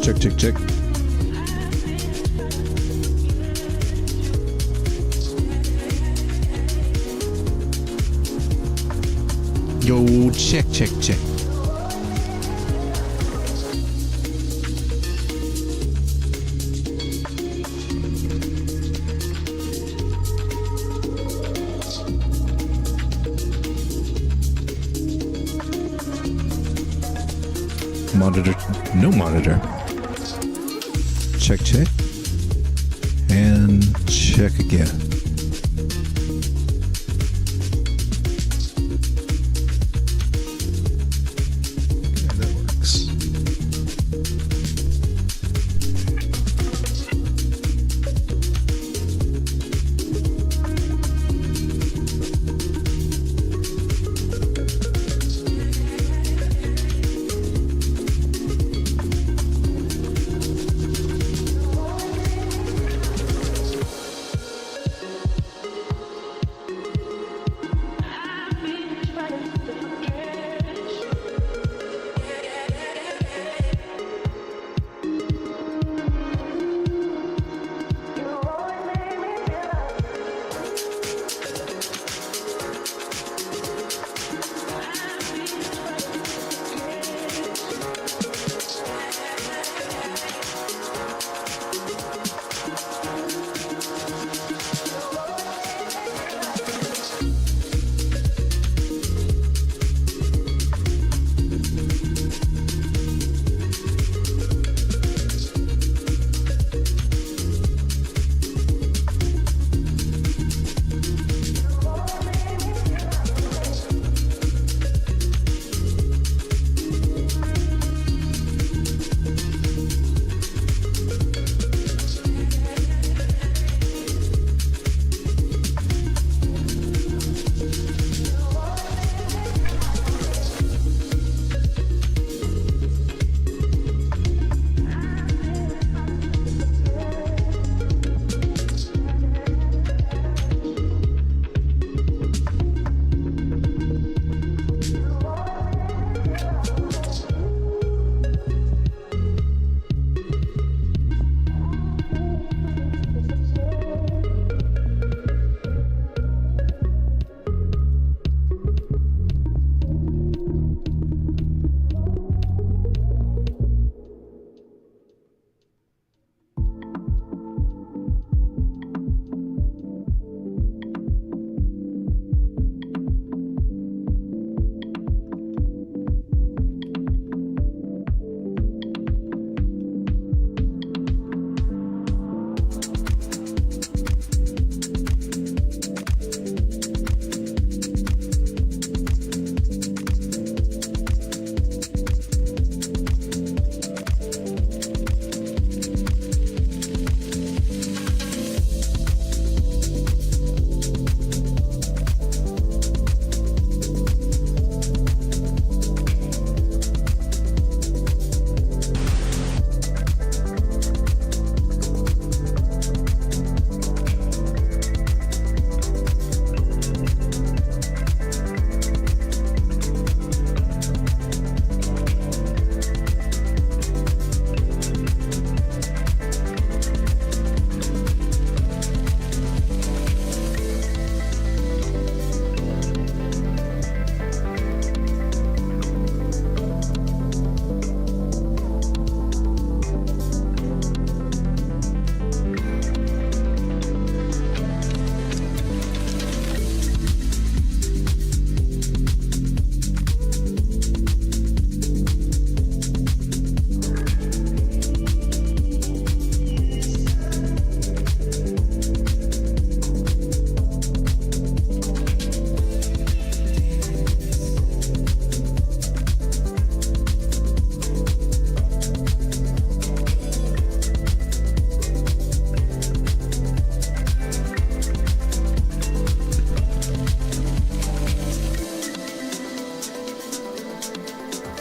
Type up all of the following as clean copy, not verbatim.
Check, check, check. Yo, check, check, check. Monitor, no monitor. Check, check. And check again. Yeah, that works.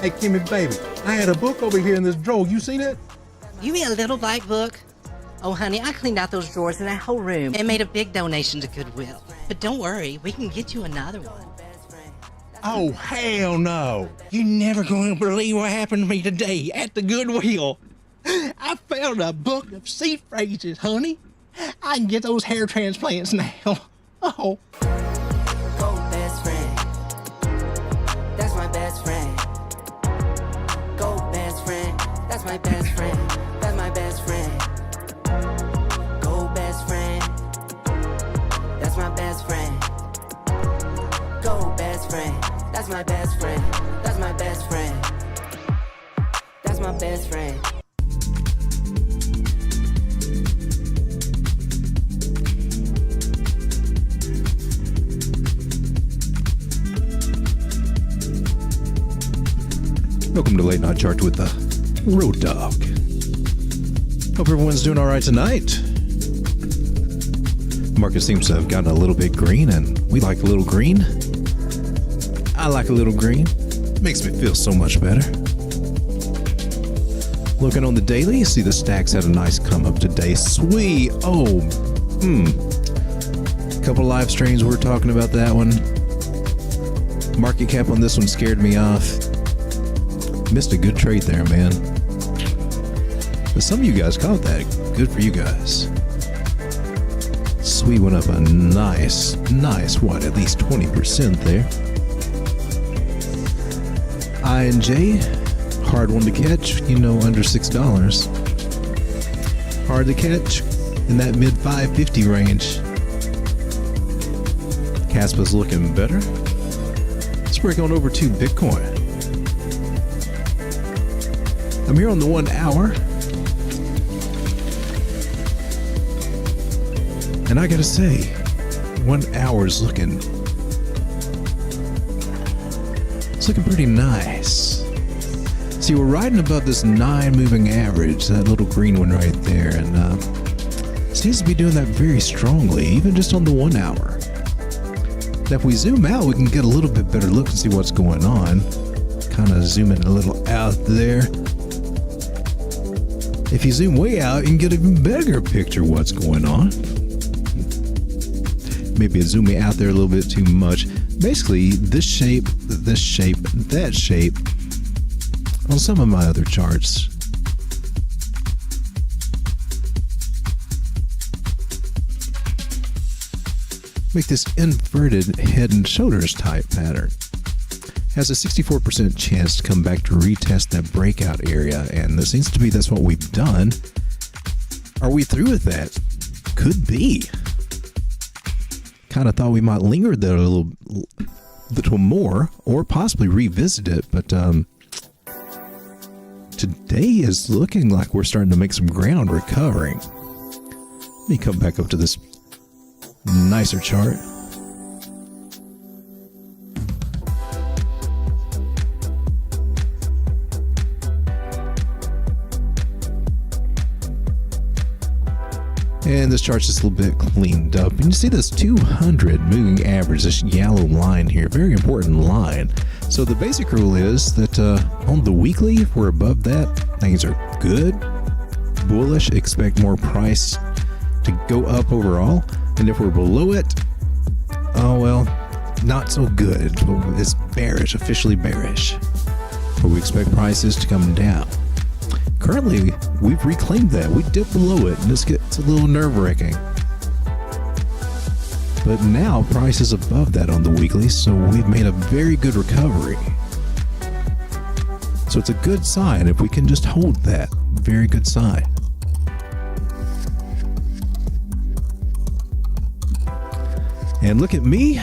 Hey, Kimmy, baby, I had a book over here in this drawer. You seen it? You mean a little black book? Oh, honey, I cleaned out those drawers in that whole room and made a big donation to Goodwill. But don't worry, we can get you another one. Oh, hell no. You're never going to believe what happened to me today at the Goodwill. I found a book of seed phrases, honey. I can get those hair transplants now. Oh. Go best friend. That's my best friend. Go best friend. That's my best friend. That's my best friend. Go best friend. That's my best friend. Go best friend. That's my best friend. That's my best friend. That's my best friend. Welcome to Late Night Chart with the Road Dog. Hope everyone's doing all right tonight. Market seems to have gotten a little bit green, and we like a little green. I like a little green. Makes me feel so much better. Looking on the daily, you see the stacks had a nice come up today. Sweet. Oh, couple live streams, we're talking about that one. Market cap on this one scared me off. Missed a good trade there, man. But some of you guys caught that. Good for you guys. Sweet went up a nice, what, at least 20% there. I&J, hard one to catch, under $6. Hard to catch in that mid 550 range. Caspa's looking better. Let's break on over to Bitcoin. I'm here on the 1 hour. And I gotta say, 1 hour is looking pretty nice. See, we're riding above this 9 moving average, that little green one right there, and seems to be doing that very strongly, even just on the 1 hour. Now, if we zoom out, we can get a little bit better look and see what's going on. Kind of zooming a little out there. If you zoom way out, you can get an even better picture of what's going on. Maybe it's zooming out there a little bit too much. Basically, this shape, that shape on some of my other charts. Make this inverted head and shoulders type pattern. Has a 64% chance to come back to retest that breakout area, and it seems to be that's what we've done. Are we through with that? Could be. Kind of thought we might linger there a little more, or possibly revisit it, but today is looking like we're starting to make some ground recovering. Let me come back up to this nicer chart. And this chart's just a little bit cleaned up. And you see this 200 moving average, this yellow line here, very important line. So the basic rule is that on the weekly, if we're above that, things are good, bullish, expect more price to go up overall. And if we're below it, oh well, not so good. It's bearish, officially bearish. But we expect prices to come down. Currently, we've reclaimed that. We dipped below it, and this gets a little nerve-wracking. But now, price is above that on the weekly, so we've made a very good recovery. So it's a good sign if we can just hold that. Very good sign. And look at me.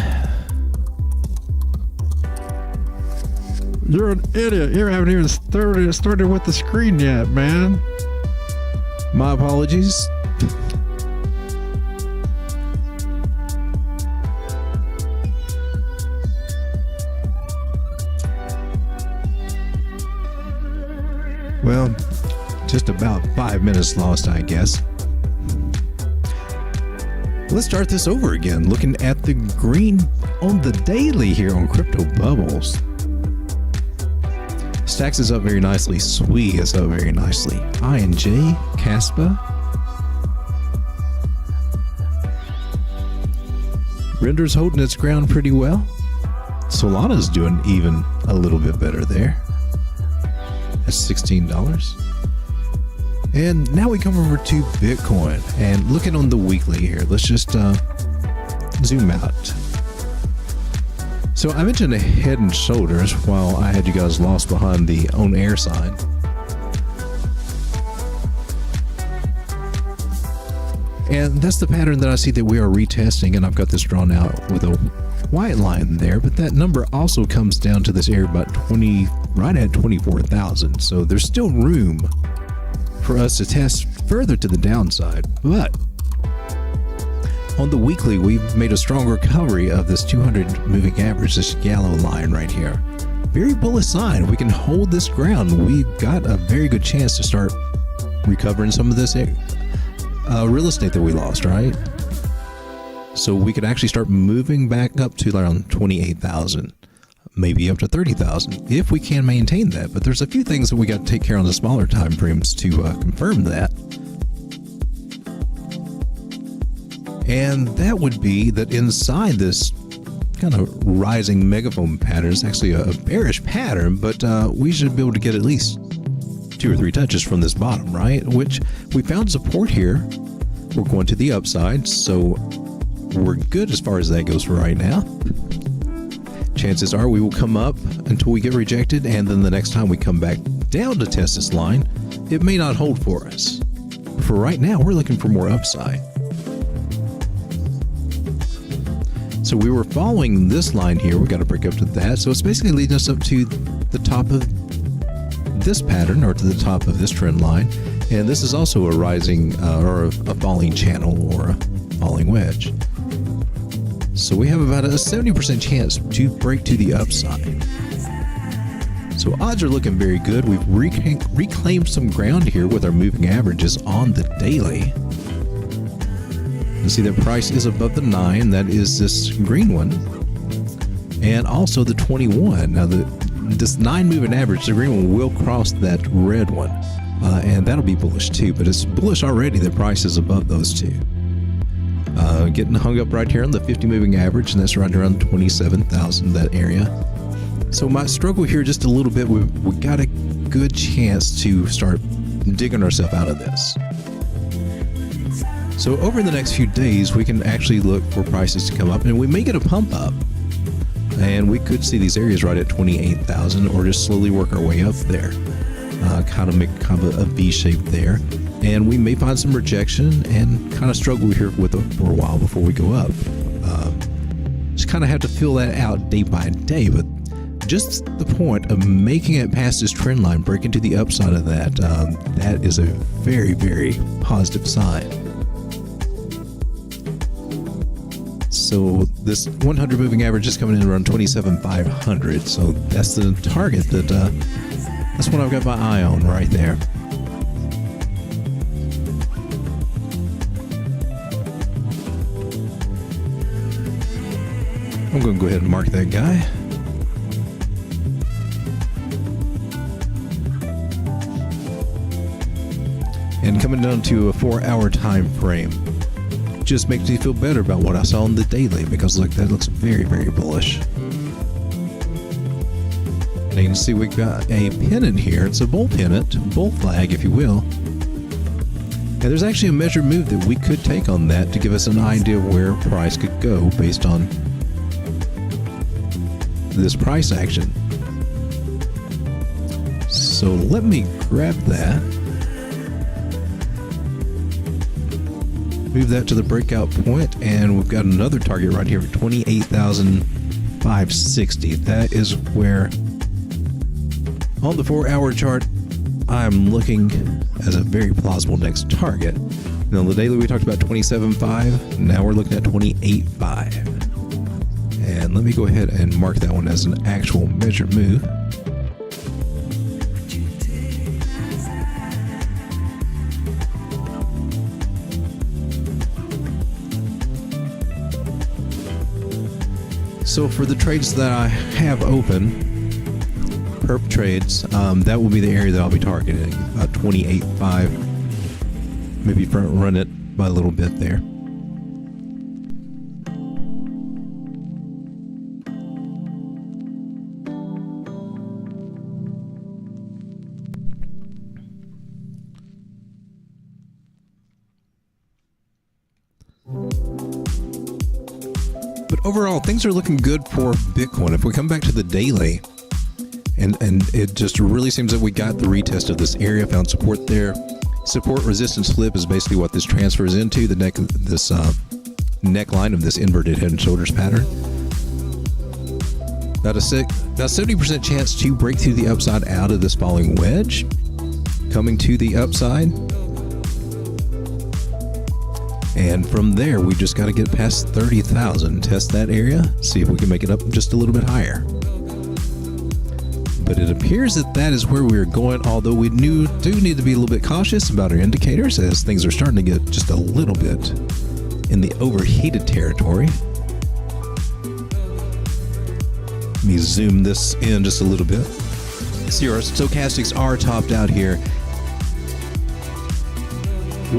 You're an idiot. You haven't even started with the screen yet, man. My apologies. Well, just about 5 minutes lost, I guess. Let's start this over again, looking at the green on the daily here on Crypto Bubbles. Stacks is up very nicely. SWE is up very nicely. I&J, Caspa. Render's holding its ground pretty well. Solana's doing even a little bit better there. That's $16. And now we come over to Bitcoin and looking on the weekly here. Let's just zoom out. So I mentioned a head and shoulders while I had you guys lost behind the on air sign. And that's the pattern that I see that we are retesting, and I've got this drawn out with a white line there, but that number also comes down to this area about 20, right at 24,000. So there's still room for us to test further to the downside. But on the weekly, we've made a strong recovery of this 200 moving average, this yellow line right here. Very bullish sign. We can hold this ground. We've got a very good chance to start recovering some of this real estate that we lost, right? So we could actually start moving back up to around 28,000, maybe up to 30,000 if we can maintain that. But there's a few things that we got to take care of on the smaller time frames to confirm that. And that would be that inside this kind of rising megaphone pattern is actually a bearish pattern, but we should be able to get at least 2 or 3 touches from this bottom, right? Which we found support here. We're going to the upside, so we're good as far as that goes for right now. Chances are we will come up until we get rejected, and then the next time we come back down to test this line, it may not hold for us. For right now, we're looking for more upside. So we were following this line here. We got to break up to that. So it's basically leading us up to the top of this pattern, or to the top of this trend line. And this is also a rising or a falling channel or a falling wedge. So we have about a 70% chance to break to the upside. So odds are looking very good. We've reclaimed some ground here with our moving averages on the daily. You see that price is above the 9. That is this green one. And also the 21. Now this 9 moving average, the green one will cross that red one. And that'll be bullish too, but it's bullish already. The price is above those two. Getting hung up right here on the 50 moving average, and that's right around 27,000, that area. So my struggle here just a little bit. We got a good chance to start digging ourselves out of this. So over the next few days, we can actually look for prices to come up, and we may get a pump up. And we could see these areas right at 28,000, or just slowly work our way up there. Kind of make a V shape there. And we may find some rejection and kind of struggle here with it for a while before we go up. Just kind of have to fill that out day by day. But just the point of making it past this trend line, breaking to the upside of that, that is a very, very positive sign. So this 100 moving average is coming in around 27,500. So that's the target that's what I've got my eye on right there. I'm going to go ahead and mark that guy. And coming down to a 4-hour time frame just makes me feel better about what I saw on the daily, because look, that looks very, very bullish. And you can see we got a pennant here. It's a bull pennant, bull flag, if you will. And there's actually a measured move that we could take on that to give us an idea of where price could go based on this price action. So let me grab that. Move that to the breakout point, and we've got another target right here at 28,560. That is where on the 4-hour chart I'm looking as a very plausible next target. And on the daily we talked about 27.5. Now we're looking at 28.5. And let me go ahead and mark that one as an actual measured move. So for the trades that I have open, perp trades, that will be the area that I'll be targeting, 28.5. Maybe front run it by a little bit there. overall, things are looking good for Bitcoin. If we come back to the daily, and it just really seems that we got the retest of this area, found support there. Support resistance flip is basically what this transfers into the neckline of this inverted head and shoulders pattern. About 70% chance to break through the upside out of this falling wedge, coming to the upside. And from there, we just got to get past 30,000, test that area, see if we can make it up just a little bit higher. But it appears that that is where we're going, although we do need to be a little bit cautious about our indicators as things are starting to get just a little bit in the overheated territory. Let me zoom this in just a little bit. See, our stochastics are topped out here,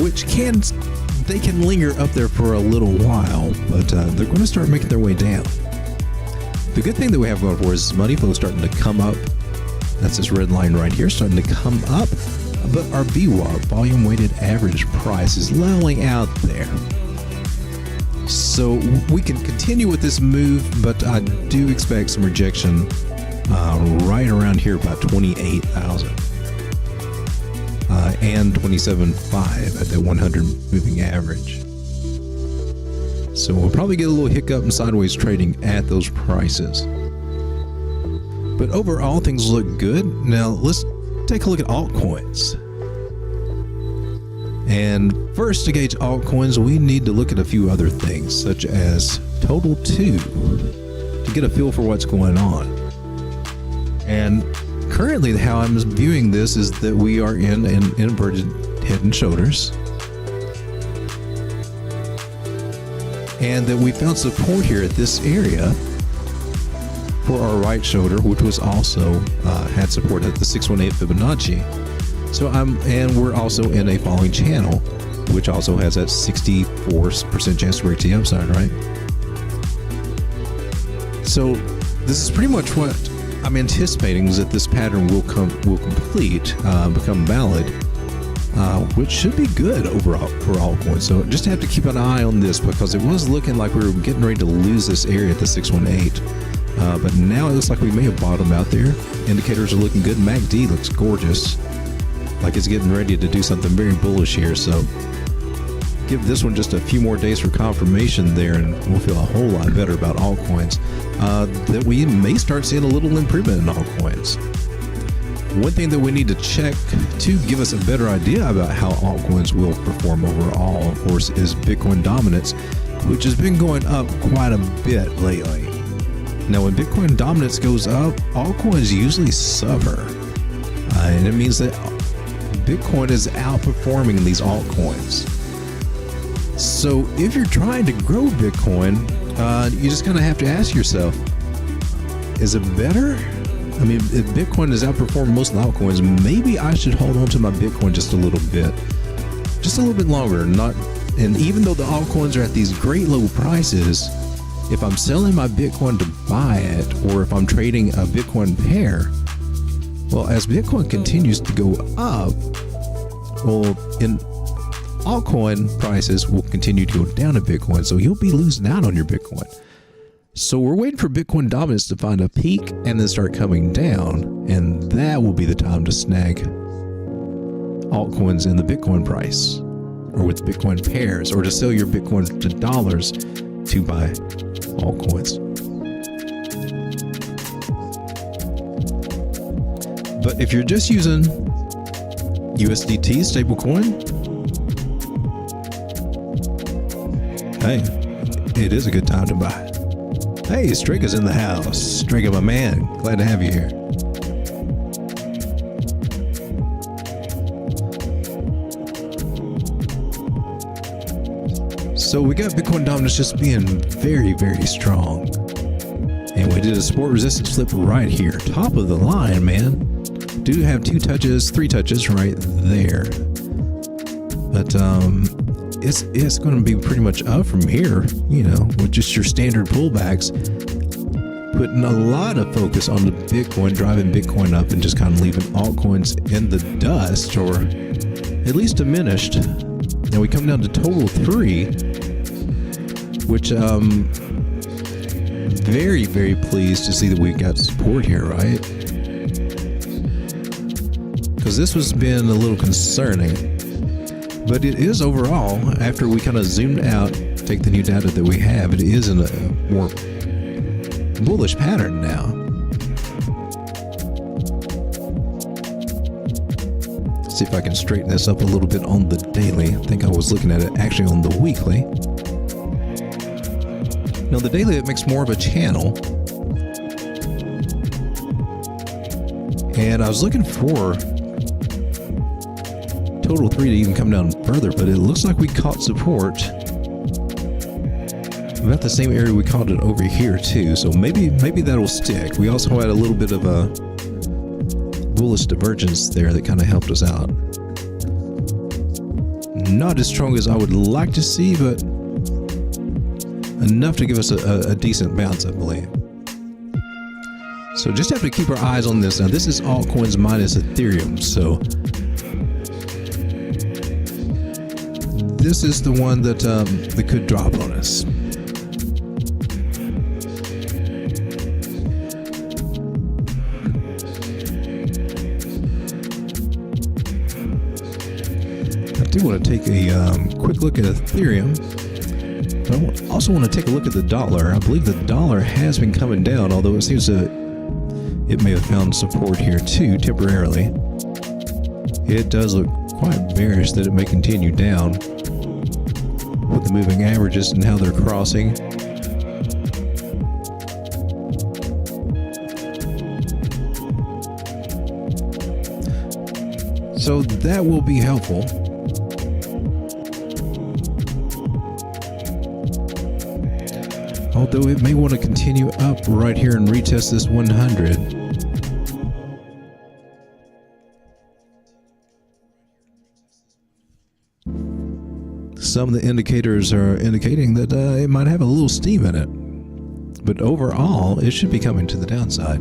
which can linger up there for a little while, but they're going to start making their way down. The good thing that we have going for us is money flow starting to come up. That's this red line right here starting to come up, but our VWAP, volume weighted average price, is leveling out there. So we can continue with this move, but I do expect some rejection right around here, about 28,000 and 27.5 at that 100 moving average. So we'll probably get a little hiccup in sideways trading at those prices. But overall, things look good. Now let's take a look at altcoins. And first, to gauge altcoins, we need to look at a few other things, such as total 2, to get a feel for what's going on. And currently, how I'm viewing this is that we are in an inverted head and shoulders, and that we found support here at this area for our right shoulder, which was also had support at the 618 Fibonacci. So and we're also in a falling channel, which also has that 64% chance to break the upside, right? So this is pretty much what I'm anticipating, is that this pattern will complete, become valid, which should be good overall for altcoins. So just have to keep an eye on this, because it was looking like we were getting ready to lose this area at the 618. But now it looks like we may have bottomed out there. Indicators are looking good. MACD looks gorgeous, like it's getting ready to do something very bullish here. So give this one just a few more days for confirmation there, and we'll feel a whole lot better about altcoins. That we may start seeing a little improvement in altcoins. One thing that we need to check to give us a better idea about how altcoins will perform overall, of course, is Bitcoin dominance, which has been going up quite a bit lately. Now, when Bitcoin dominance goes up, altcoins usually suffer. And it means that Bitcoin is outperforming these altcoins. So if you're trying to grow Bitcoin, you just kind of have to ask yourself, is it better? I mean, if Bitcoin is outperforming most altcoins, maybe I should hold on to my Bitcoin just a little bit longer. And even though the altcoins are at these great low prices, if I'm selling my Bitcoin to buy it, or if I'm trading a Bitcoin pair, well, as Bitcoin continues to go up, well, in altcoin prices will continue to go down in Bitcoin, so you'll be losing out on your Bitcoin. So we're waiting for Bitcoin dominance to find a peak and then start coming down, and that will be the time to snag altcoins in the Bitcoin price, or with Bitcoin pairs, or to sell your Bitcoin to dollars to buy altcoins. But if you're just using USDT stablecoin, hey, it is a good time to buy. Hey, Strika's in the house. Strika, my man, glad to have you here. So we got Bitcoin dominance just being very, very strong. And we did a support resistance flip right here. Top of the line, man. Do have 3 touches right there. But it's going to be pretty much up from here, you know, with just your standard pullbacks, putting a lot of focus on the Bitcoin, driving Bitcoin up, and just kind of leaving altcoins in the dust, or at least diminished. Now we come down to total 3, which very, very pleased to see that we got support here, right? Because this has been a little concerning. But it is overall, after we kind of zoomed out, take the new data that we have, it is in a more bullish pattern now. Let's see if I can straighten this up a little bit on the daily. I think I was looking at it actually on the weekly. Now the daily, it makes more of a channel. And I was looking for total 3 to even come down further, but it looks like we caught support about the same area we caught it over here too, so maybe that'll stick. We also had a little bit of a bullish divergence there that kind of helped us out. Not as strong as I would like to see, but enough to give us a decent bounce, I believe. So just have to keep our eyes on this. Now this is altcoins minus Ethereum, so this is the one that could drop on us. I do want to take a quick look at Ethereum, but I also want to take a look at the dollar. I believe the dollar has been coming down, although it seems that it may have found support here too temporarily. It does look quite bearish that it may continue down with the moving averages and how they're crossing. So that will be helpful. Although it may want to continue up right here and retest this 100. Some of the indicators are indicating that it might have a little steam in it. But overall, it should be coming to the downside.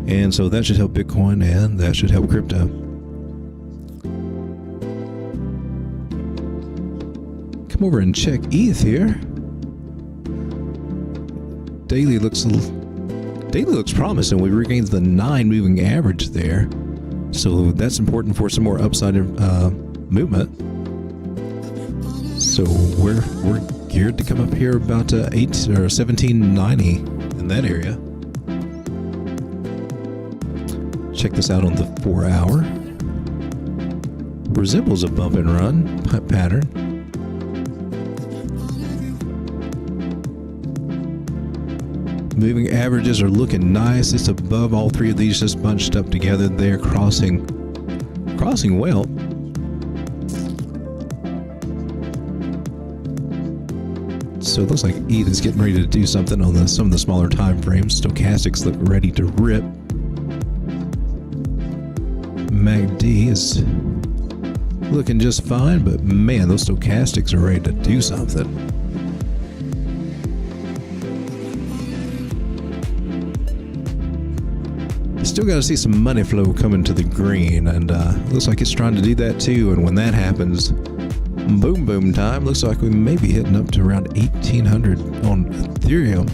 And so that should help Bitcoin and that should help crypto. Come over and check ETH here. Daily looks promising. We regained the 9 moving average there. So that's important for some more upside movement. So we're geared to come up here about 1790 in that area. Check this out on the 4-hour. Resembles a bump and run pattern. Moving averages are looking nice. It's above all 3 of these just bunched up together. They're crossing well. So it looks like ETH is getting ready to do something on some of the smaller time frames. Stochastics look ready to rip. MACD is looking just fine, but man, those stochastics are ready to do something. Still got to see some money flow coming to the green, and looks like it's trying to do that too. And when that happens, boom time. Looks like we may be hitting up to around 1800 on Ethereum.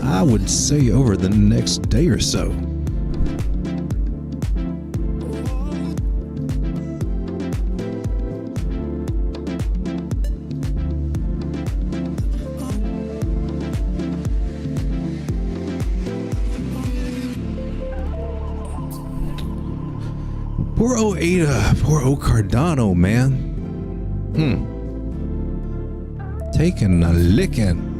I would say over the next day or so. Poor old Ada, poor old Cardano, man. Taking a licking.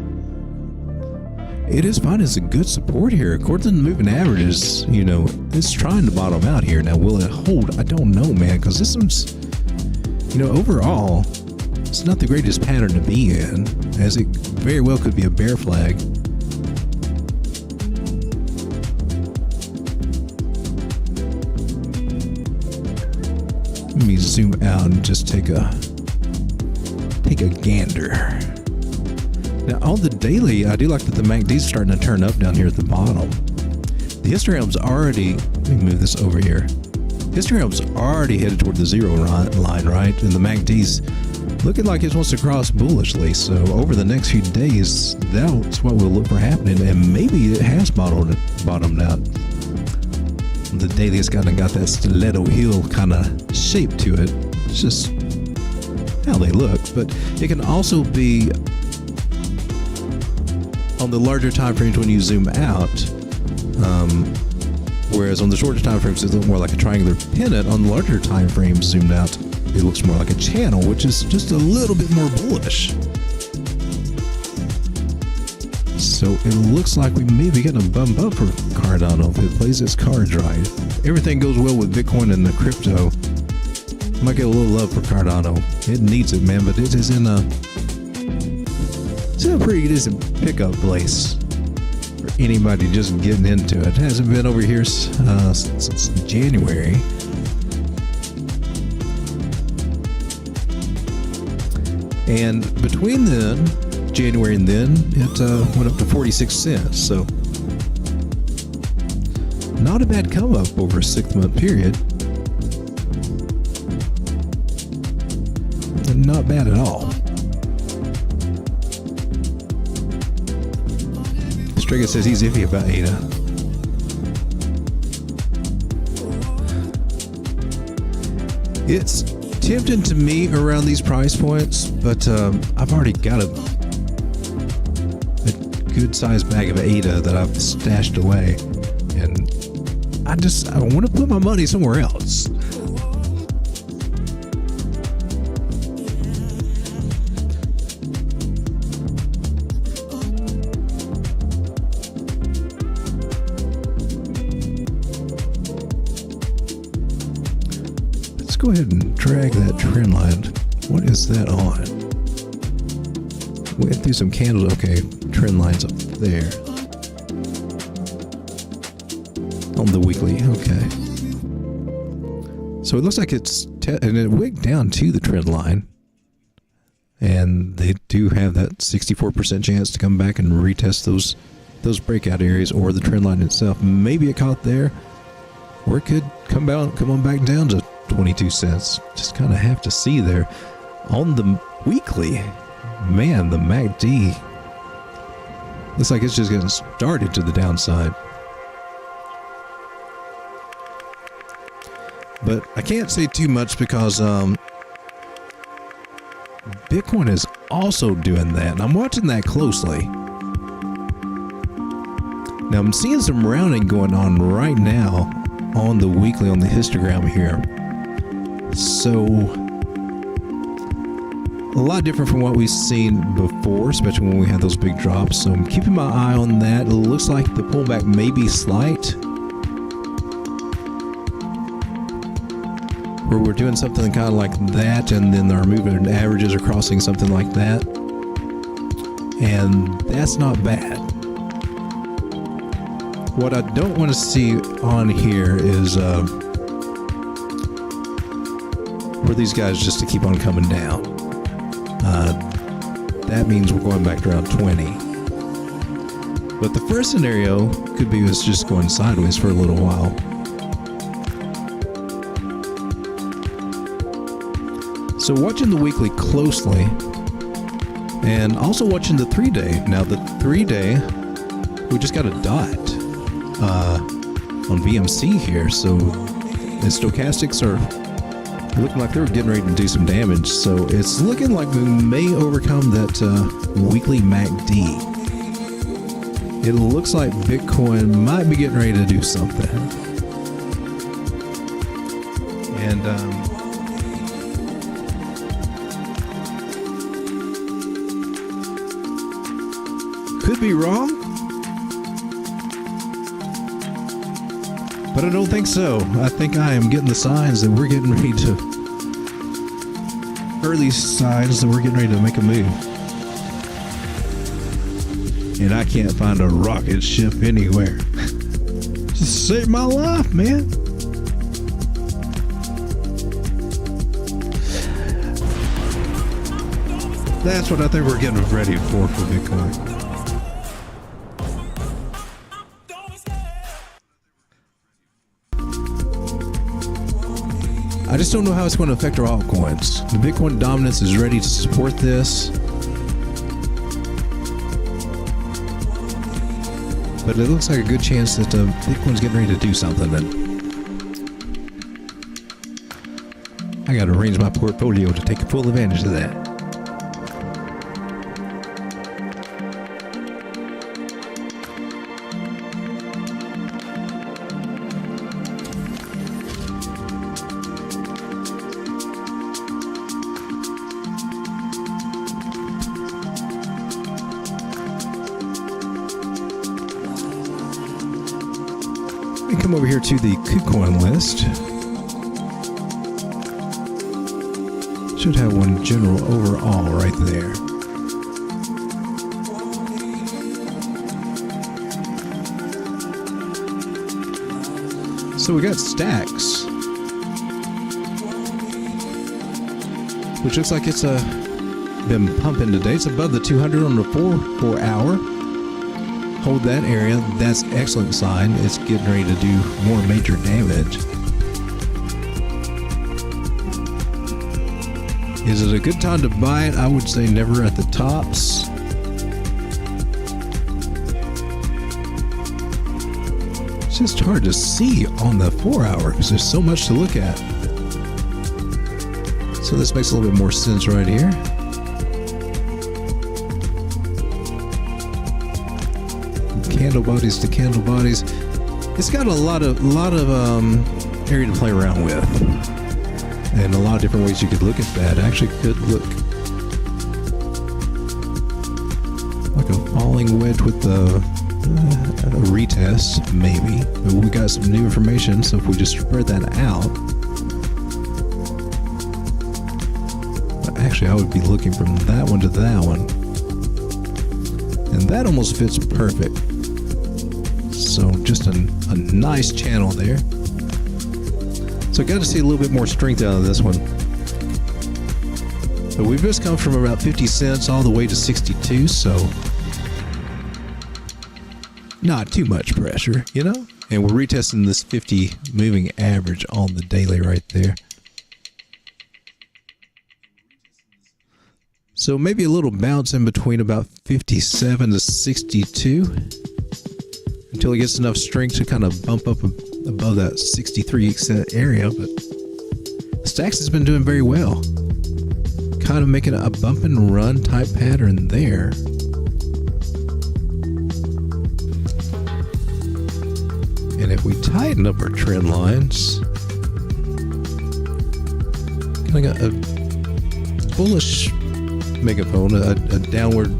It is finding some good support here. According to the moving averages, you know, it's trying to bottom out here. Now, will it hold? I don't know, man, because this one's, you know, overall, it's not the greatest pattern to be in, as it very well could be a bear flag. Let me zoom out and just take a gander. Now on the daily, I do like that the MACD is starting to turn up down here at the bottom. The histogram's already, let me move this over here. Histogram's already headed toward the 0 line, right? And the MACD's looking like it wants to cross bullishly. So over the next few days, that's what we'll look for happening, and maybe it has bottomed out. The daily's kind of got that stiletto heel kind of shape to it. It's just how they look, but it can also be on the larger time frames when you zoom out, whereas on the shorter time frames it looks more like a triangular pennant. On the larger time frames zoomed out, it looks more like a channel, which is just a little bit more bullish. So it looks like we may be getting a bump up for Cardano if it plays its cards right. Everything goes well with Bitcoin and the crypto. Might get a little love for Cardano. It needs it, man, but it is in a pretty decent pickup place for anybody just getting into it. It hasn't been over here since January. And between then, January and then, it went up to 46 cents. So not a bad come up over a 6-month period. Not bad at all. Striga says he's iffy about ADA. It's tempting to me around these price points, but I've already got a good sized bag of ADA that I've stashed away, and I want to put my money somewhere else. Go ahead and drag that trend line. What is that on? We went through some candles. Okay, trend lines up there. On the weekly, okay. So it looks like it's, and it wigged down to the trend line. And they do have that 64% chance to come back and retest those breakout areas or the trend line itself. Maybe it caught there, or it could come on back down to 22 cents. Just kind of have to see there. On the weekly, man, the MACD looks like it's just getting started to the downside. But I can't say too much because Bitcoin is also doing that, and I'm watching that closely. Now I'm seeing some rounding going on right now on the weekly on the histogram here. So a lot different from what we've seen before, especially when we had those big drops. So I'm keeping my eye on that. It looks like the pullback may be slight, where we're doing something kind of like that, and then our moving averages are crossing something like that, and that's not bad. What I don't want to see on here is for these guys just to keep on coming down. That means we're going back to around 20. But the first scenario could be us just going sideways for a little while. So watching the weekly closely, and also watching the 3-day. Now the 3-day, we just got a dot on VMC here, so the stochastics are looking like they're getting ready to do some damage. So it's looking like we may overcome that weekly MACD. It looks like Bitcoin might be getting ready to do something. And could be wrong, but I don't think so. I think I am getting the signs that we're getting ready to, early signs that we're getting ready to make a move. And I can't find a rocket ship anywhere. Just saved my life, man. That's what I think we're getting ready for Bitcoin. I just don't know how it's going to affect our altcoins. The Bitcoin dominance is ready to support this. But it looks like a good chance that Bitcoin's getting ready to do something then. I got to arrange my portfolio to take full advantage of that. We come over here to the KuCoin list. Should have one general overall right there. So we got stacks, which looks like it's been pumping today. It's above the 200 on the 4 hour. Hold that area. That's excellent sign. It's getting ready to do more major damage. Is it a good time to buy it? I would say never at the tops. It's just hard to see on the 4 hour because there's so much to look at. So this makes a little bit more sense right here. Candle bodies to candle bodies. It's got a lot of area to play around with, and a lot of different ways you could look at that. It actually could look like a falling wedge with a retest, maybe. But we got some new information, so if we just spread that out, actually I would be looking from that one to that one, and that almost fits perfect. So just a nice channel there. So got to see a little bit more strength out of this one. But we've just come from about 50 cents all the way to 62, so not too much pressure, you know? And we're retesting this 50 moving average on the daily right there. So maybe a little bounce in between about 57 to 62 until it gets enough strength to kind of bump up above that 63 cent area. But Stacks has been doing very well, kind of making a bump and run type pattern there. And if we tighten up our trend lines, kind of got a bullish megaphone, a downward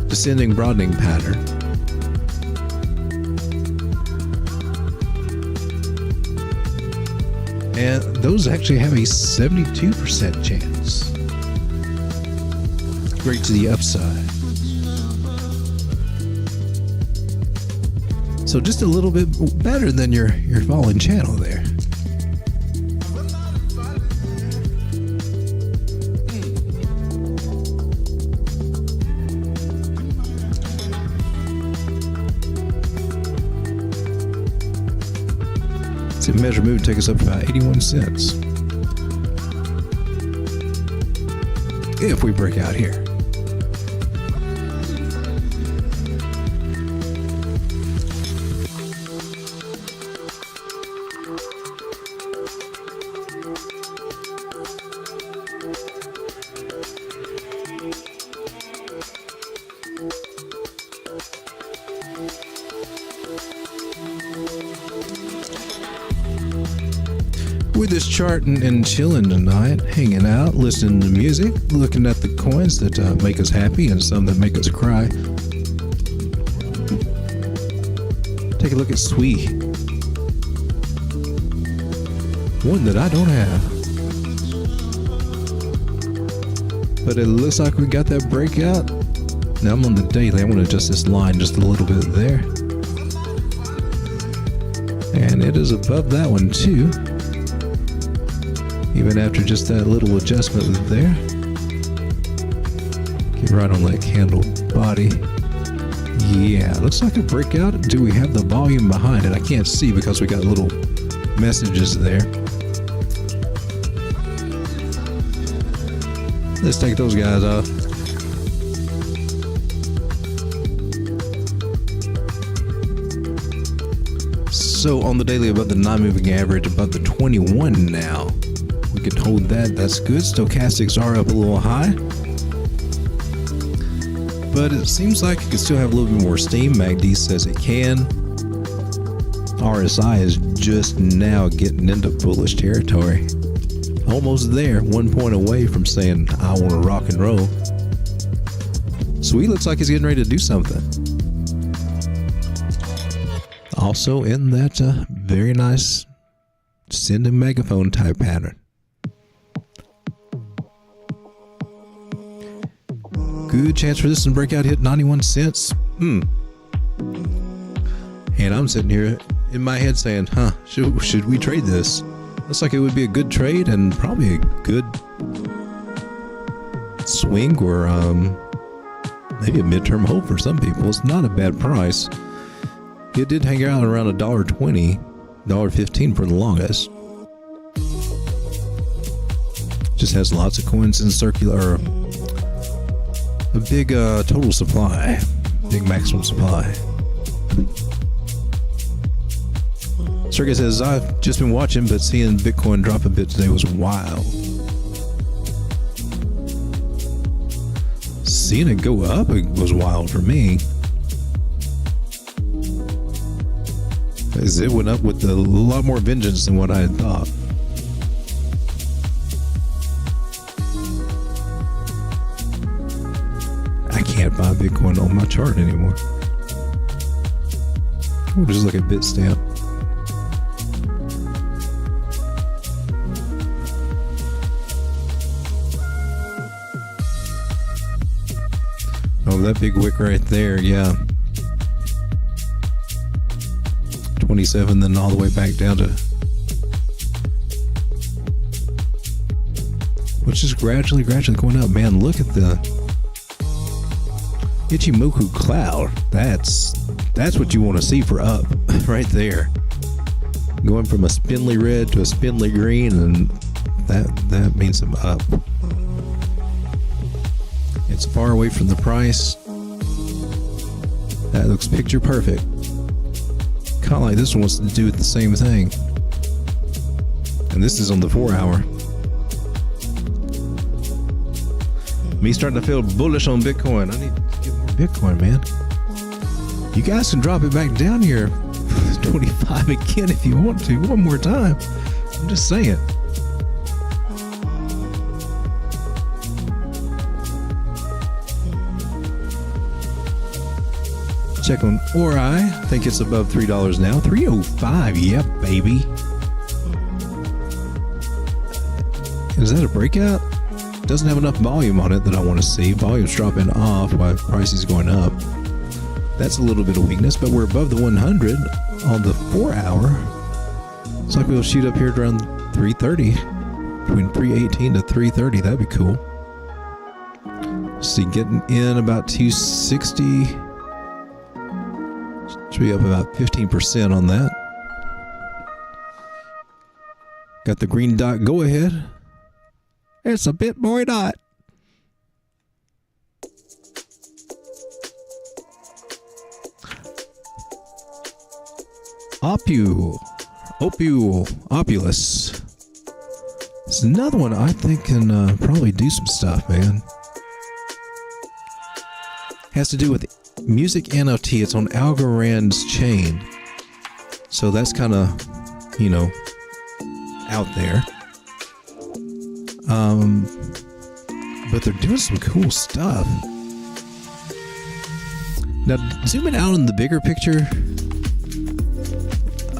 descending broadening pattern. And those actually have a 72% chance. Great to the upside. So just a little bit better than your falling channel there. Measure move take us up to about 81 cents if we break out here. With this charting and chilling tonight, hanging out, listening to music, looking at the coins that make us happy and some that make us cry. Take a look at SWE. One that I don't have. But it looks like we got that breakout. Now I'm on the daily. I want to adjust this line just a little bit there. And it is above that one too. Even after just that little adjustment there. Get right on that candle body. Yeah, looks like a breakout. Do we have the volume behind it? I can't see because we got little messages there. Let's take those guys off. So on the daily, above the non-moving average, above the 21 now. We can hold that. That's good. Stochastics are up a little high, but it seems like it can still have a little bit more steam. MACD says it can. RSI is just now getting into bullish territory. Almost there, 1 point away from saying, I want to rock and roll. So he looks like he's getting ready to do something. Also in that very nice sending megaphone type pattern. Good chance for this to break out, hit 91 cents. And I'm sitting here in my head saying, should we trade this? Looks like it would be a good trade and probably a good swing or maybe a midterm hold for some people. It's not a bad price. It did hang out around $1.20, $1.15 for the longest. Just has lots of coins in circular, a big total supply, big maximum supply. Sergey says, I've just been watching, but seeing Bitcoin drop a bit today was wild. Seeing it go up, it was wild for me. Because it went up with a lot more vengeance than what I had thought. I can't buy Bitcoin on my chart anymore. We'll just look at Bitstamp. Oh, that big wick right there, yeah. 27, then all the way back down to, which is gradually going up. Man, look at the Ichimoku cloud. That's what you want to see for up right there. Going from a spindly red to a spindly green, and that means I'm up. It's far away from the price. That looks picture perfect. Kind of like this one wants to do the same thing. And this is on the 4 hour. Me starting to feel bullish on Bitcoin. I need to get more Bitcoin, man. You guys can drop it back down here 25 again if you want to, one more time. I'm just saying. Check on ORI. I think it's above $3 now. $3.05. Yep, baby. Is that a breakout? Doesn't have enough volume on it that I want to see. Volume's dropping off while price is going up. That's a little bit of weakness, but we're above the 100 on the 4 hour. Looks like we'll shoot up here around 330. Between 318 to 330. That'd be cool. See, getting in about 260. Should be up about 15% on that. Got the green dot. Go ahead. It's a BitBoy dot. Opulus. It's another one I think can probably do some stuff, man. Has to do with music NFT. It's on Algorand's chain. So that's kind of, out there. But they're doing some cool stuff. Now, zooming out in the bigger picture,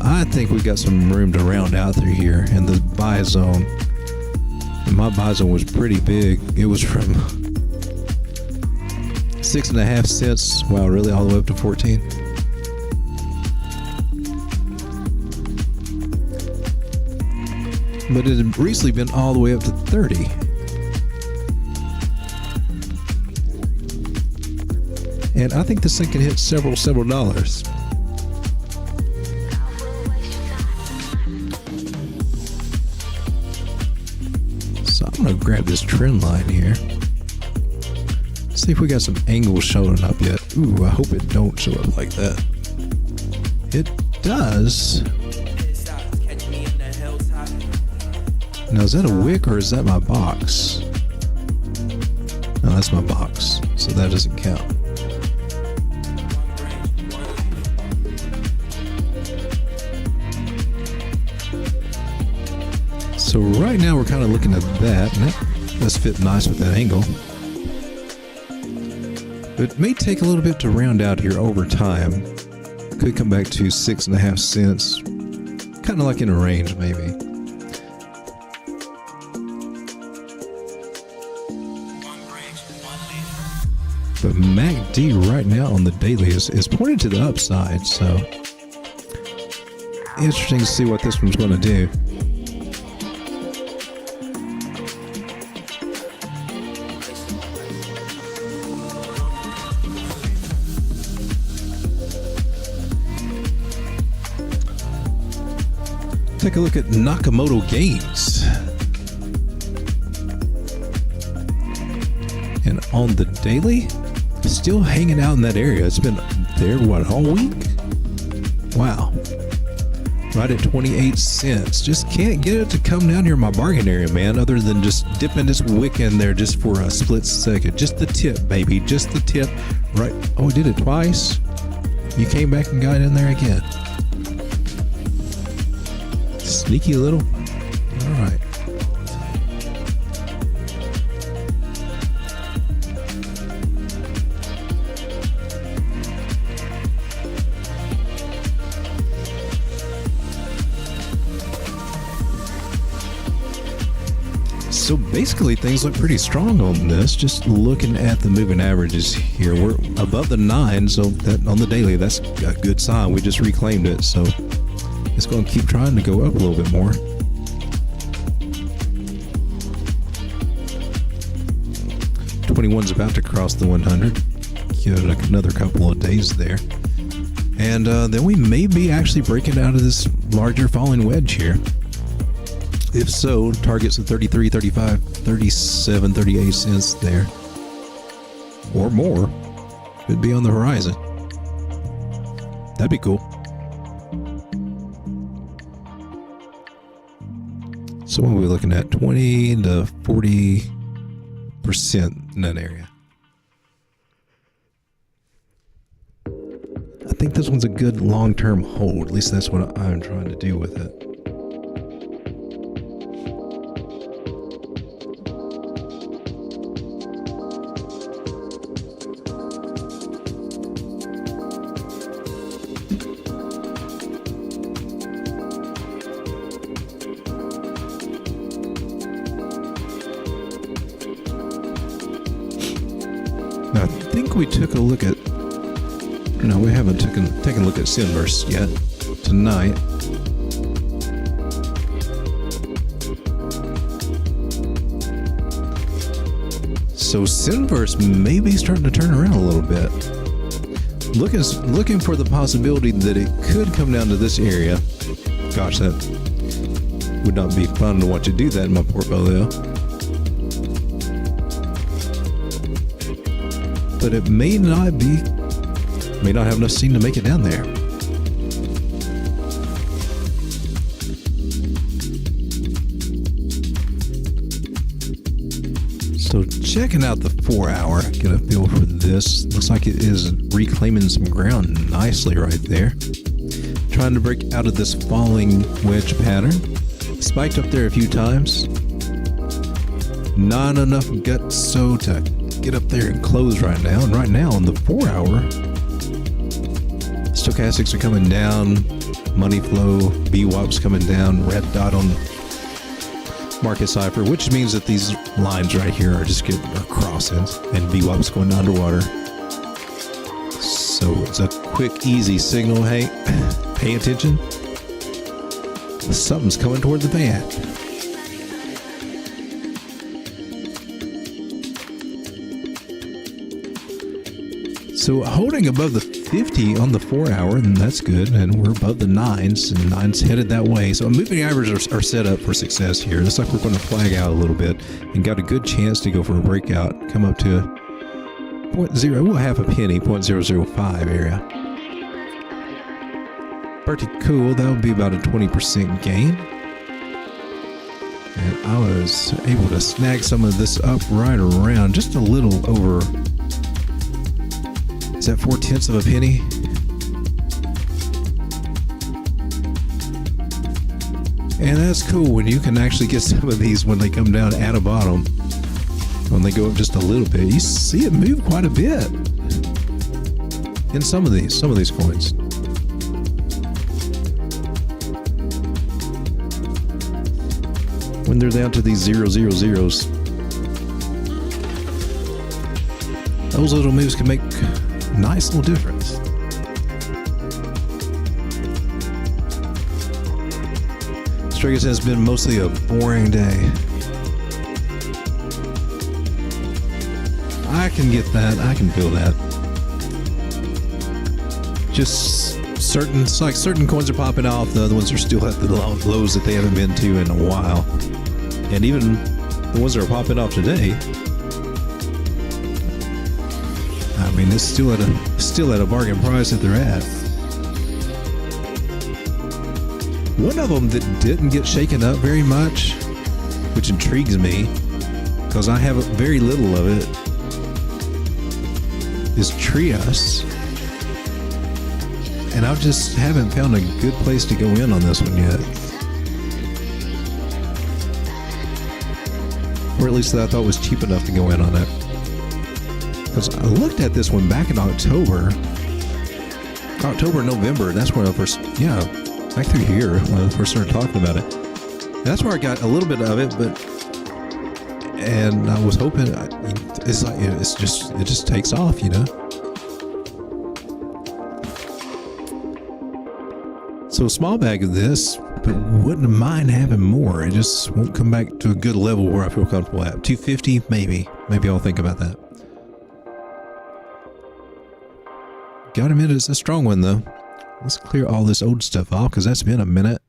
I think we got some room to round out through here in the buy zone. And my buy zone was pretty big. It was from 6.5 cents. Wow, really? All the way up to 14. But it had recently been all the way up to 30. And I think this thing can hit several dollars. So I'm going to grab this trend line here. See if we got some angles showing up yet. Ooh, I hope it don't show up like that. It does. Now, is that a wick or is that my box? No, that's my box, so that doesn't count. So right now we're kind of looking at that, and that does fit nice with that angle. It may take a little bit to round out here over time. Could come back to 6.5 cents, kind of like in a range maybe. But MACD right now on the daily is pointing to the upside, so interesting to see what this one's going to do. Take a look at Nakamoto gains. And on the daily, still hanging out in that area. It's been there, what, all week? Wow. Right at 28 cents. Just can't get it to come down here in my bargain area, man, other than just dipping this wick in there just for a split second. Just the tip, baby. Just the tip. Right. Oh, it did it twice. You came back and got in there again. Sneaky little. All right. So basically things look pretty strong on this. Just looking at the moving averages here, we're above the 9, so that on the daily, that's a good sign. We just reclaimed it, so it's going to keep trying to go up a little bit more. '21's about to cross the 100. Give it another couple of days there. And then we may be actually breaking out of this larger falling wedge here. If so, targets of 33, 35, 37, 38 cents there. Or more. Could be on the horizon. That'd be cool. So what are we looking at? 20 to 40% in that area. I think this one's a good long-term hold. At least that's what I'm trying to do with it. Now, I think we took a look at... No, we haven't taken a look at Sinverse yet tonight. So Sinverse may be starting to turn around a little bit. Looking for the possibility that it could come down to this area. Gosh, that would not be fun to watch it do that in my portfolio. But it may not have enough steam to make it down there. So checking out the 4-hour, get a feel for this. Looks like it is reclaiming some ground nicely right there. Trying to break out of this falling wedge pattern. Spiked up there a few times. Not enough guts so to get up there and close right now. And right now on the 4-hour, stochastics are coming down, money flow, VWAP's coming down, red dot on market cipher, which means that these lines right here are crossing, and VWAP's going underwater. So it's a quick, easy signal. Hey, pay attention. Something's coming toward the van. So holding above the 50 on the 4-hour, and that's good. And we're above the 9s, and 9's headed that way. So moving averages are set up for success here. Looks like we're going to flag out a little bit and got a good chance to go for a breakout, come up to 0.0, well, half a penny, 0.005 area. Pretty cool. That would be about a 20% gain. And I was able to snag some of this up right around just a little over, is that 0.4 of a penny? And that's cool when you can actually get some of these when they come down at a bottom. When they go up just a little bit, you see it move quite a bit in some of these coins. When they're down to these 0.000s, those little moves can make a nice little difference. Strigas has been mostly a boring day. I can get that. I can feel that. Just certain coins are popping off. The other ones are still at the lows that they haven't been to in a while. And even the ones that are popping off today, I mean, it's still at a bargain price that they're at. One of them that didn't get shaken up very much, which intrigues me, because I have very little of it, is Trias. And I just haven't found a good place to go in on this one yet. Or at least that I thought was cheap enough to go in on it. Because I looked at this one back in October, November, that's when I first, back through here when I first started talking about it. And that's where I got a little bit of it, and I was hoping it just takes off, you know. So a small bag of this, but wouldn't mind having more. It just won't come back to a good level where I feel comfortable at. 250, maybe I'll think about that. Gotta admit, it's a strong one though. Let's clear all this old stuff off because that's been a minute.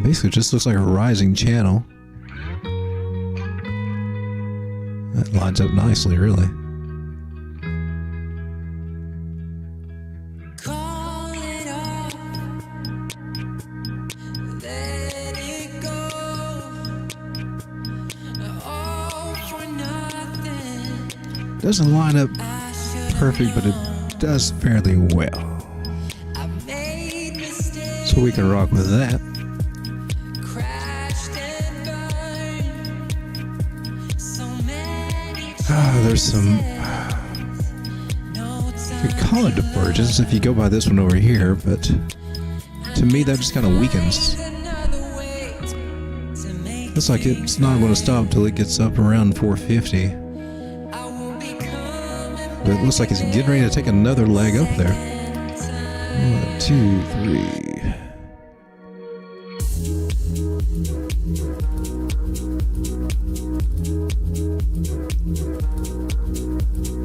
Basically, it just looks like a rising channel. That lines up nicely, really. Doesn't line up perfect, but it does fairly well. So we can rock with that. There's some, you could call it divergence if you go by this one over here, but to me that just kind of weakens. Looks like it's not going to stop until it gets up around 450. But it looks like it's getting ready to take another leg up there. 1, 2, 3.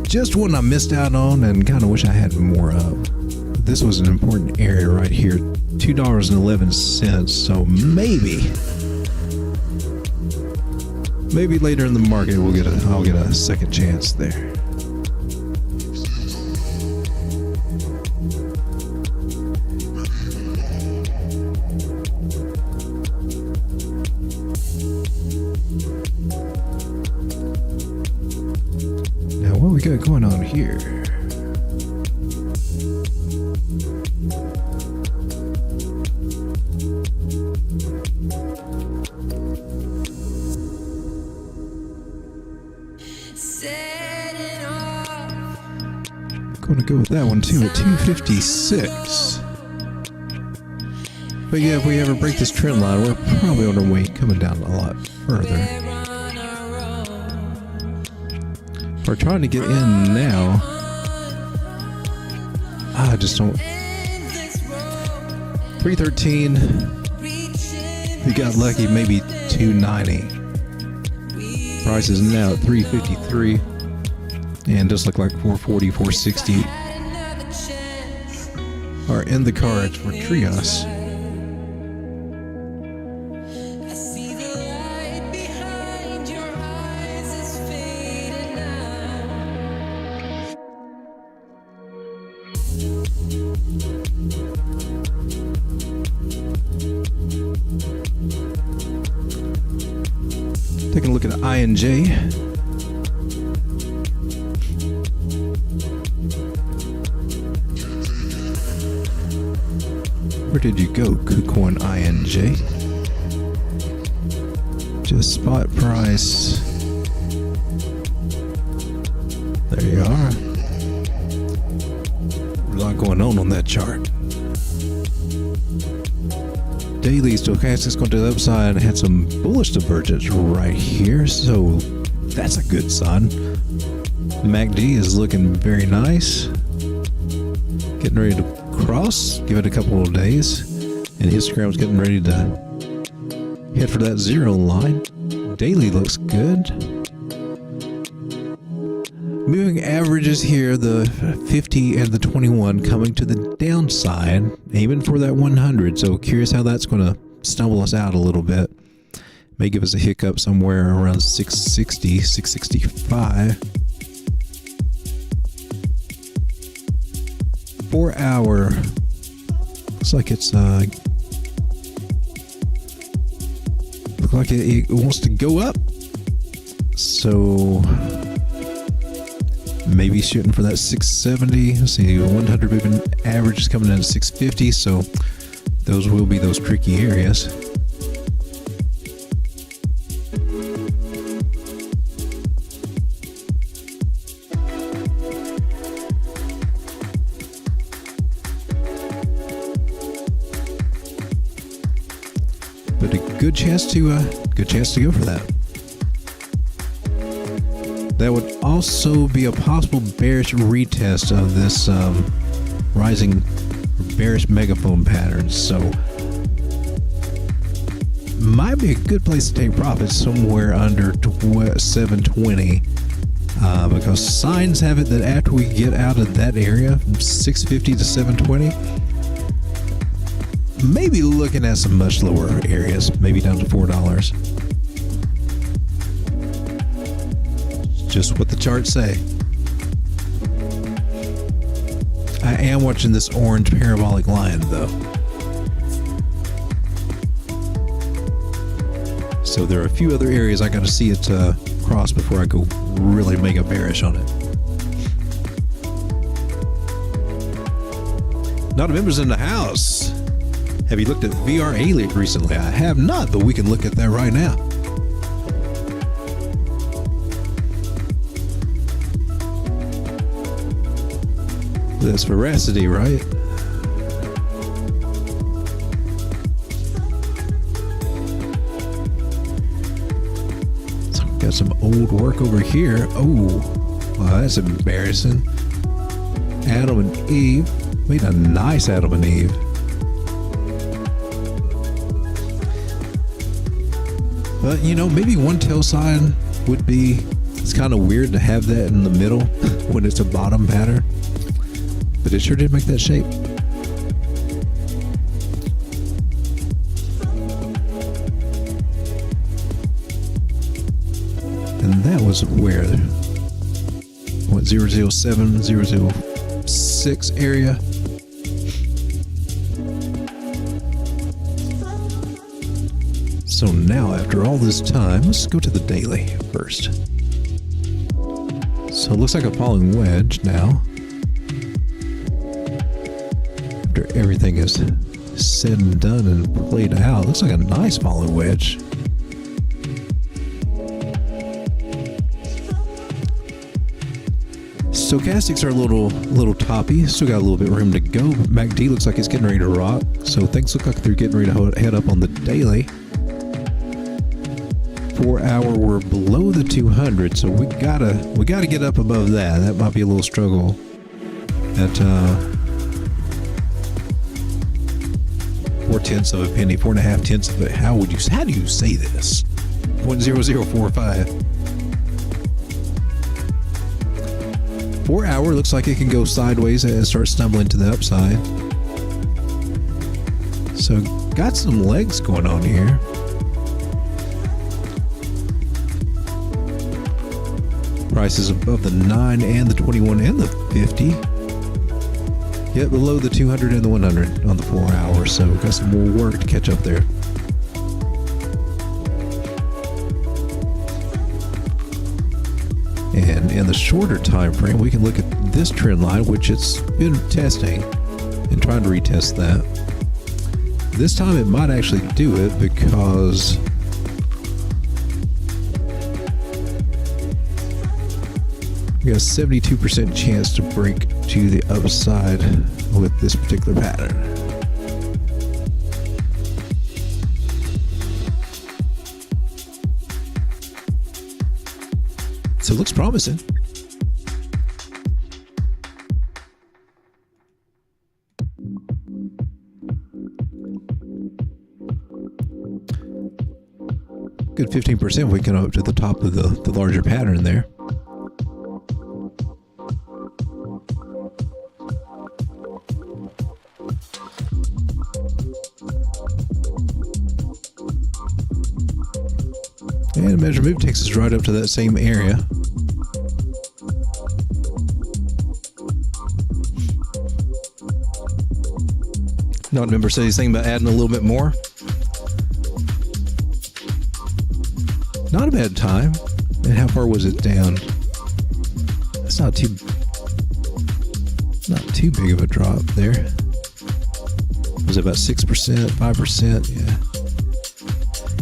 Just one I missed out on and kind of wish I had more of. This was an important area right here. $2.11. So maybe later in the market I'll get a second chance there. What we got going on here? Going to go with that one too at 256. But yeah, if we ever break this trend line, we're probably on our way coming down a lot further. We're trying to get in now. I just don't. 313. We got lucky, maybe 290. Price is now at 353. And just look like 440, 460 are in the cards for Trias. Taking a look at INJ. Where did you go, KuCoin INJ? Just spot price. There you are. A lot going on that chart. Daily stochastics going to the upside and had some bullish divergence right here, so that's a good sign. MACD is looking very nice. Getting ready to cross. Give it a couple of days, and histogram's getting ready to head for that 0 line. Daily looks good. Moving averages here, the 50 and the 21 coming to the downside, aiming for that 100. So curious how that's going to stumble us out a little bit. May give us a hiccup somewhere around 660, 665. 4 hour. Looks like it's look like it wants to go up. So maybe shooting for that 670. Let's see, 100 moving average is coming in at 650, so those will be those tricky areas. But a good chance to go for that. That would also be a possible bearish retest of this rising bearish megaphone pattern. So might be a good place to take profits somewhere under 720, because signs have it that after we get out of that area from 650 to 720, maybe looking at some much lower areas, maybe down to $4. Just what the charts say. I am watching this orange parabolic line though. So there are a few other areas I got to see it cross before I go really mega bearish on it. Not a members in the house. Have you looked at VRA recently? I have not, but we can look at that right now. That's veracity, right? So got some old work over here. Oh, well, that's embarrassing. Adam and Eve. Made a nice Adam and Eve. But, you know, maybe one tail sign would be, it's kind of weird to have that in the middle when it's a bottom pattern. But it sure did make that shape. And that was where? What, 007, 006 area? So now, after all this time, let's go to the daily first. So it looks like a falling wedge now. After everything is said and done and played out, looks like a nice falling wedge. Stochastics are a little toppy. Still got a little bit of room to go. MACD looks like it's getting ready to rock. So things look like they're getting ready to head up on the daily. 4 hour, we're below the 200, so we gotta get up above that. That might be a little struggle. At 4/10 of a penny, 4.5 tenths of a. How do you say this? 0.0045. 4 hour looks like it can go sideways and start stumbling to the upside. So got some legs going on here. Prices above the 9 and the 21 and the 50. Yet below the 200 and the 100 on the 4 hours, so we've got some more work to catch up there. And in the shorter time frame, we can look at this trend line, which it's been testing and trying to retest that. This time it might actually do it because we got a 72% chance to break to the upside with this particular pattern. So it looks promising. Good 15% if we come up to the top of the larger pattern there. And measure move takes us right up to that same area. Not remember saying anything about adding a little bit more. Not a bad time. And how far was it down? That's not too big of a drop there. Was it about 6%, 5%? Yeah.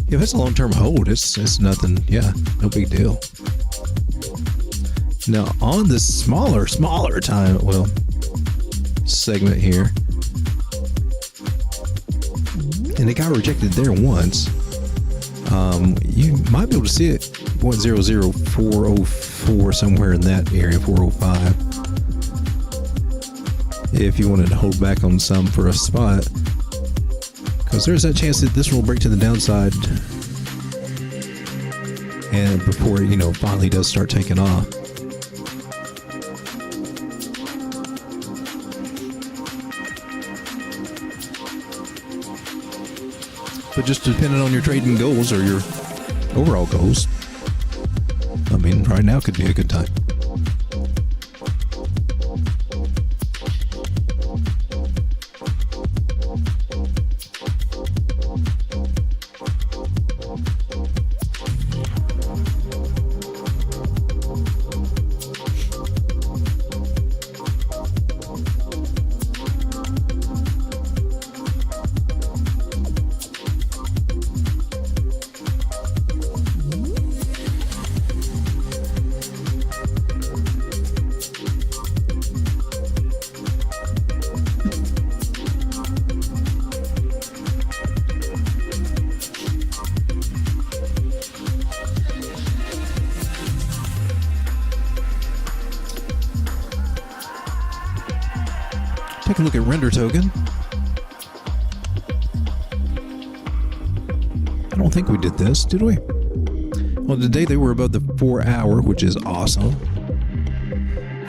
If it's a long-term hold, it's nothing. Yeah, no big deal. Now on the smaller time, well, segment here, and it got rejected there once. You might be able to see it 0.00404 somewhere in that area, 405. If you wanted to hold back on some for a spot. Because there's that chance that this one will break to the downside, and before it, finally does start taking off. But just depending on your trading goals or your overall goals, I mean, right now could be a good time. Take a look at render token. I don't think we did this, did we? Well, today they were above the 4 hour, which is awesome.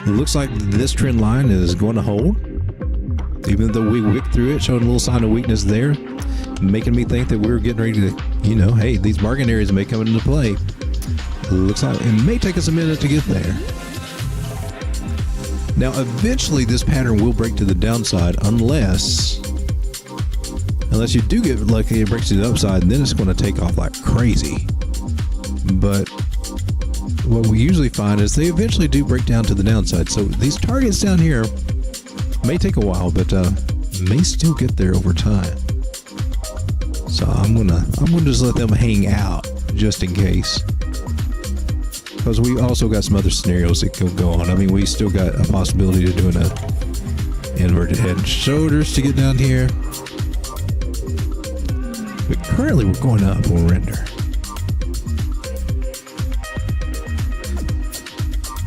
It looks like this trend line is going to hold, even though we wicked through it, showing a little sign of weakness there, making me think that we're getting ready to, hey, these bargain areas may come into play. It looks like it may take us a minute to get there. Now, eventually this pattern will break to the downside unless you do get lucky, it breaks to the upside, and then it's going to take off like crazy. But what we usually find is they eventually do break down to the downside. So these targets down here may take a while, but may still get there over time. So I'm gonna just let them hang out just in case. Because we also got some other scenarios that could go on. I mean, we still got a possibility of doing a inverted head and shoulders to get down here. But currently we're going up on render.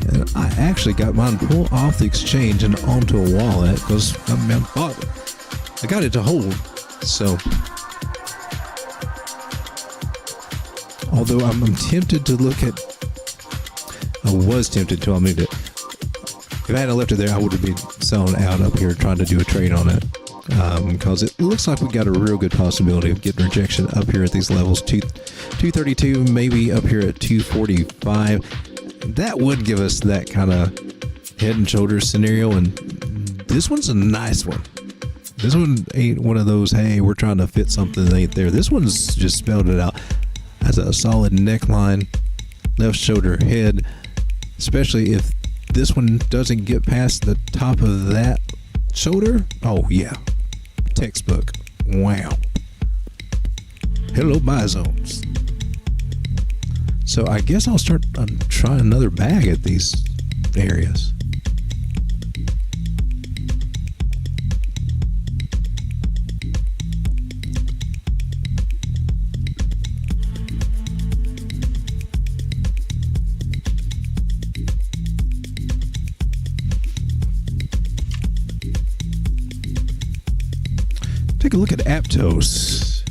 And I actually got mine pulled off the exchange and onto a wallet because I got it to hold. So, although I'm tempted to look at, I was tempted to, I moved it. If I hadn't left it there, I would have been selling out up here trying to do a trade on it. Because it looks like we got a real good possibility of getting rejection up here at these levels, 232, maybe up here at 245. That would give us that kind of head and shoulders scenario, and This one's a nice one. This one ain't one of those, hey, we're trying to fit something that ain't there. This one's just spelled it out. Has a solid neckline, left shoulder, head, especially if this one doesn't get past the top of that shoulder. Oh yeah, textbook. Wow. Hello, buy zones. So I guess I'll start trying another bag at these areas. Take a look at Aptos.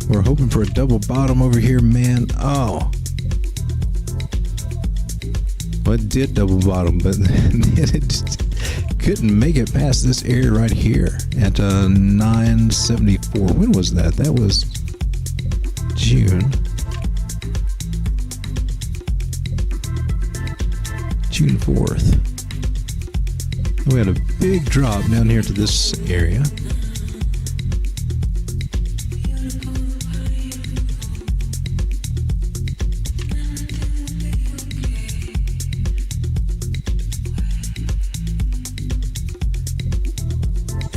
We're hoping for a double bottom over here, man. Oh. Well, it did double bottom, but it just couldn't make it past this area right here at 974. When was that? That was June 4th. We had a big drop down here to this area.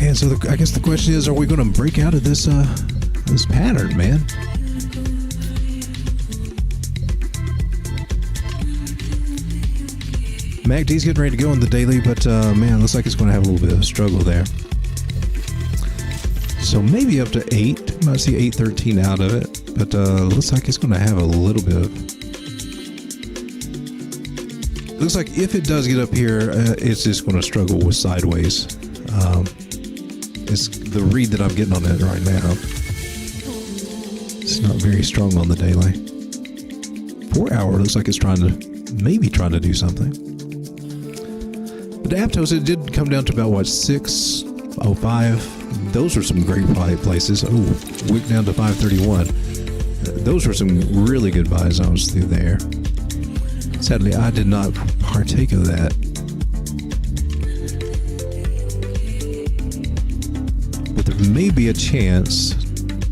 And so I guess the question is, are we going to break out of this this pattern, man? MACD's getting ready to go on the daily, but man, looks like it's going to have a little bit of a struggle there. So maybe up to 8. Might see 813 out of it, but looks like it's going to have a little bit of... Looks like if it does get up here, it's just going to struggle with sideways. It's the read that I'm getting on it right now. It's not very strong on the daily. 4 hour looks like it's maybe trying to do something. But Aptos, it did come down to about what, 605. Those were some great buy places. Oh, wick down to 531. Those were some really good buy zones through there. Sadly, I did not partake of that. But there may be a chance.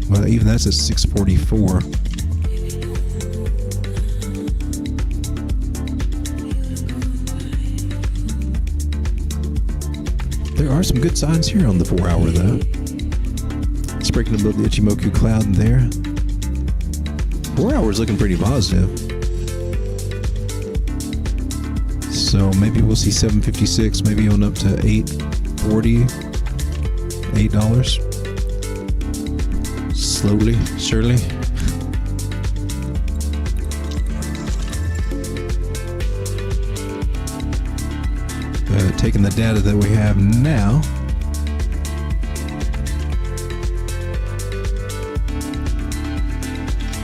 Well, even that's at 644. There are some good signs here on the 4 hour though. It's breaking above the Ichimoku cloud there. 4 hours looking pretty positive. So maybe we'll see 756, maybe on up to 840, $8. Slowly, surely. Taking the data that we have now,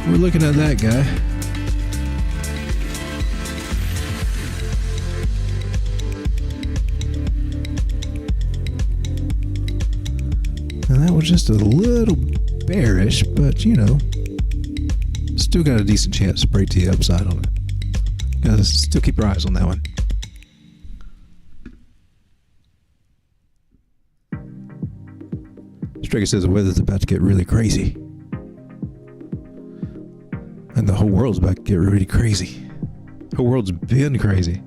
we're looking at that guy. And that was just a little bearish, but you know, still got a decent chance to break to the upside on it. Gotta still keep your eyes on that one. Striker says the weather's about to get really crazy. And the whole world's about to get really crazy. The whole world's been crazy.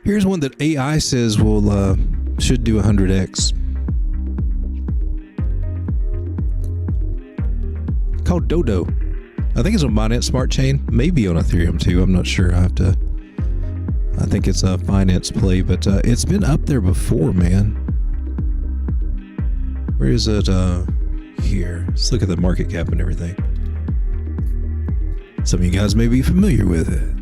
Here's one that AI says will should do 100x. Called Dodo. I think it's on Binance Smart Chain, maybe on Ethereum too. I'm not sure. I think it's a finance play, but it's been up there before, man. Where is it? Here. Let's look at the market cap and everything. Some of you guys may be familiar with it.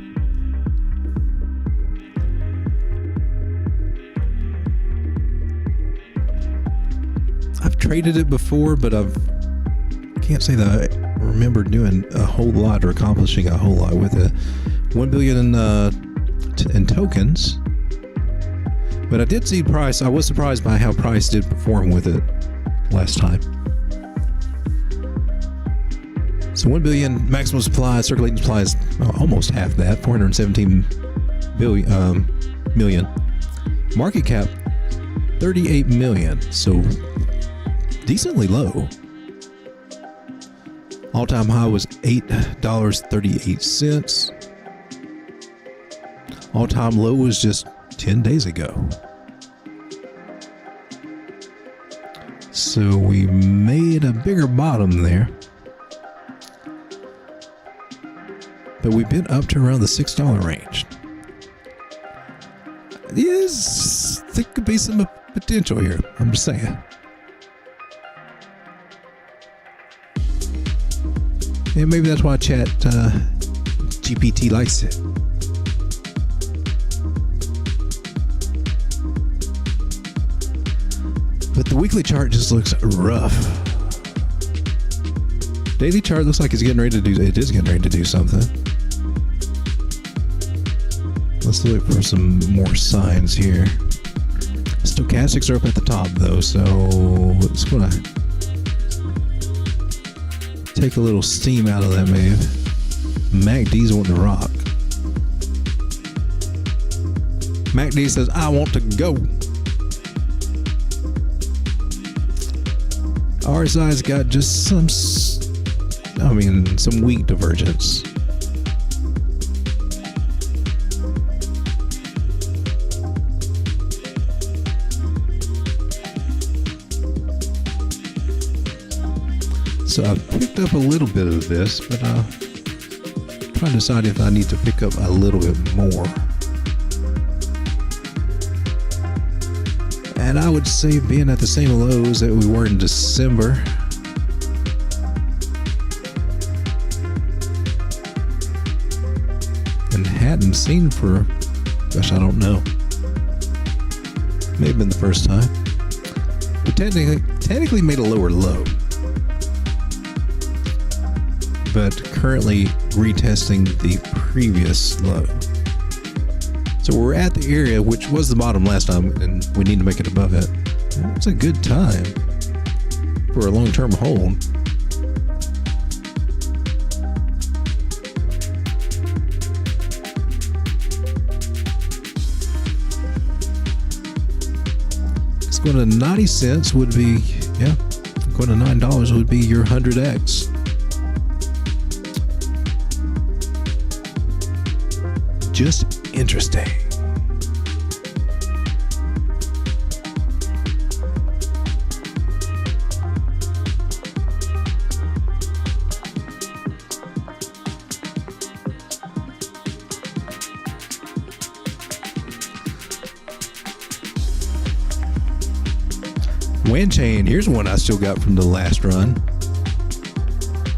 traded it before, but can't say that I remember doing a whole lot or accomplishing a whole lot with it. 1 billion in tokens. But I did see price. I was surprised by how price did perform with it last time. So 1 billion maximum supply, circulating supply is almost half that, 417 million. Market cap 38 million, so decently low. All-time high was $8.38. All-time low was just 10 days ago. So we made a bigger bottom there. But we've been up to around the $6 range. Yes, there could be some potential here. I'm just saying. And maybe that's why Chat GPT likes it. But the weekly chart just looks rough. Daily chart looks like it's getting ready to do. It is getting ready to do something. Let's look for some more signs here. Stochastics are up at the top though, so it's gonna take a little steam out of that move. MACD's wanting to rock. MACD says, I want to go. RSI's got just some weak divergence. So I've picked up a little bit of this, but I'm trying to decide if I need to pick up a little bit more. And I would say being at the same lows that we were in December, and hadn't seen for, gosh, I don't know. May have been the first time. But technically made a lower low. But currently retesting the previous low. So we're at the area which was the bottom last time, and we need to make it above it. It's a good time for a long-term hold. It's going to 90 cents would be, yeah, going to $9 would be your 100x. Just interesting. WAN chain, here's one I still got from the last run.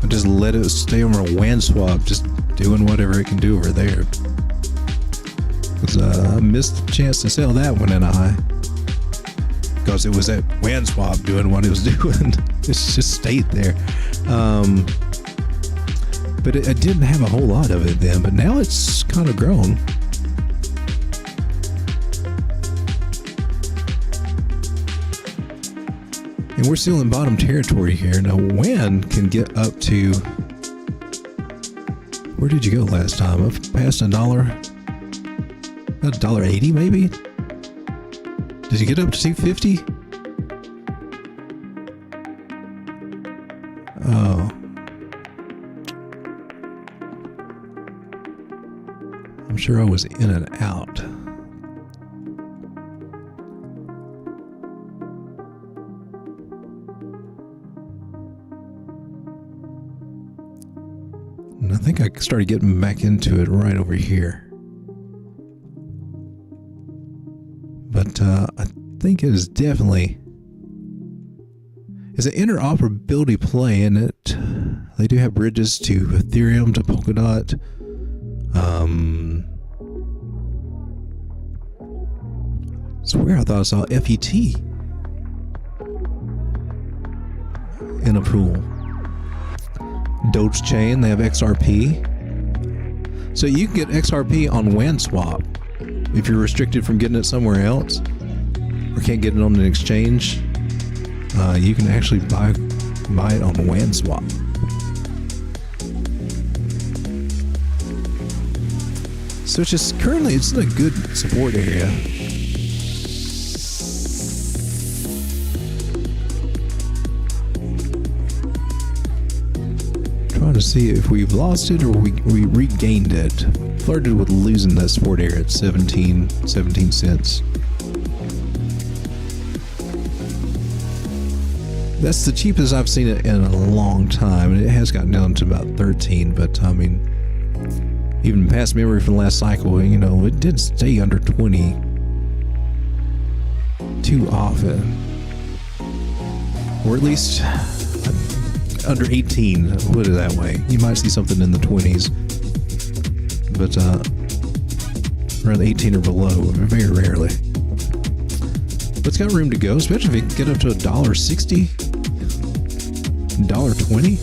I just let it stay on a WAN swap, just doing whatever it can do over there. I missed the chance to sell that one in a high because it was at WAN swap doing what it was doing. It's just stayed there. But I didn't have a whole lot of it then, but now it's kind of grown. And we're still in bottom territory here. Now WAN can get up to, where did you go last time? Up past $1? About $1.80 maybe? Did you get up to 250? Oh. I'm sure I was in and out. And I think I started getting back into it right over here. But I think it is definitely, it's an interoperability play in it. They do have bridges to Ethereum, to Polkadot. I swear I thought I saw FET. in a pool. Doge Chain, they have XRP. So you can get XRP on WANSwap if you're restricted from getting it somewhere else or can't get it on an exchange. You can actually buy it on WANSwap. So it's in a good support area. Trying to see if we've lost it or we regained it. Flirted with losing that support area at 17 cents. That's the cheapest I've seen it in a long time, and it has gotten down to about 13, but I mean, even past memory from the last cycle, you know, it did stay under 20 too often. Or at least under 18, put it that way. You might see something in the 20s, but around 18 or below, very rarely. But it's got room to go, especially if it can get up to $1.60, $1.20.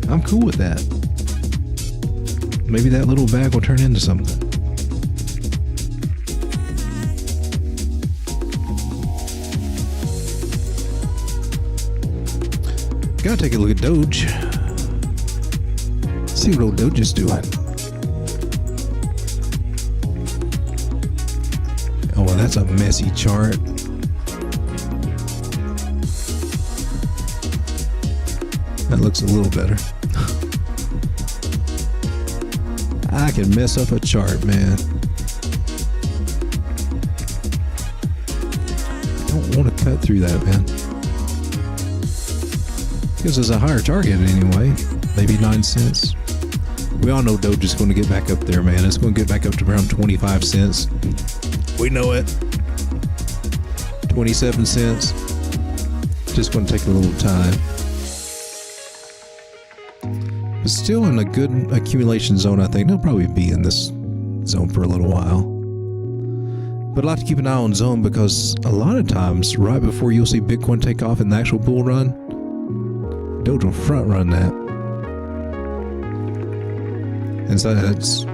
I'm cool with that. Maybe that little bag will turn into something. Gotta take a look at Doge. See what old Doge is doing. Oh, well, that's a messy chart. That looks a little better. I can mess up a chart, man. Don't want to cut through that, man. Gives us a higher target anyway. Maybe 9 cents. We all know Doge is going to get back up there, man. It's going to get back up to around 25 cents. We know it. 27 cents. Just going to take a little time. But still in a good accumulation zone, I think. They'll probably be in this zone for a little while. But I like to keep an eye on zone because a lot of times, right before you'll see Bitcoin take off in the actual bull run, Doge will front run that. And so that's,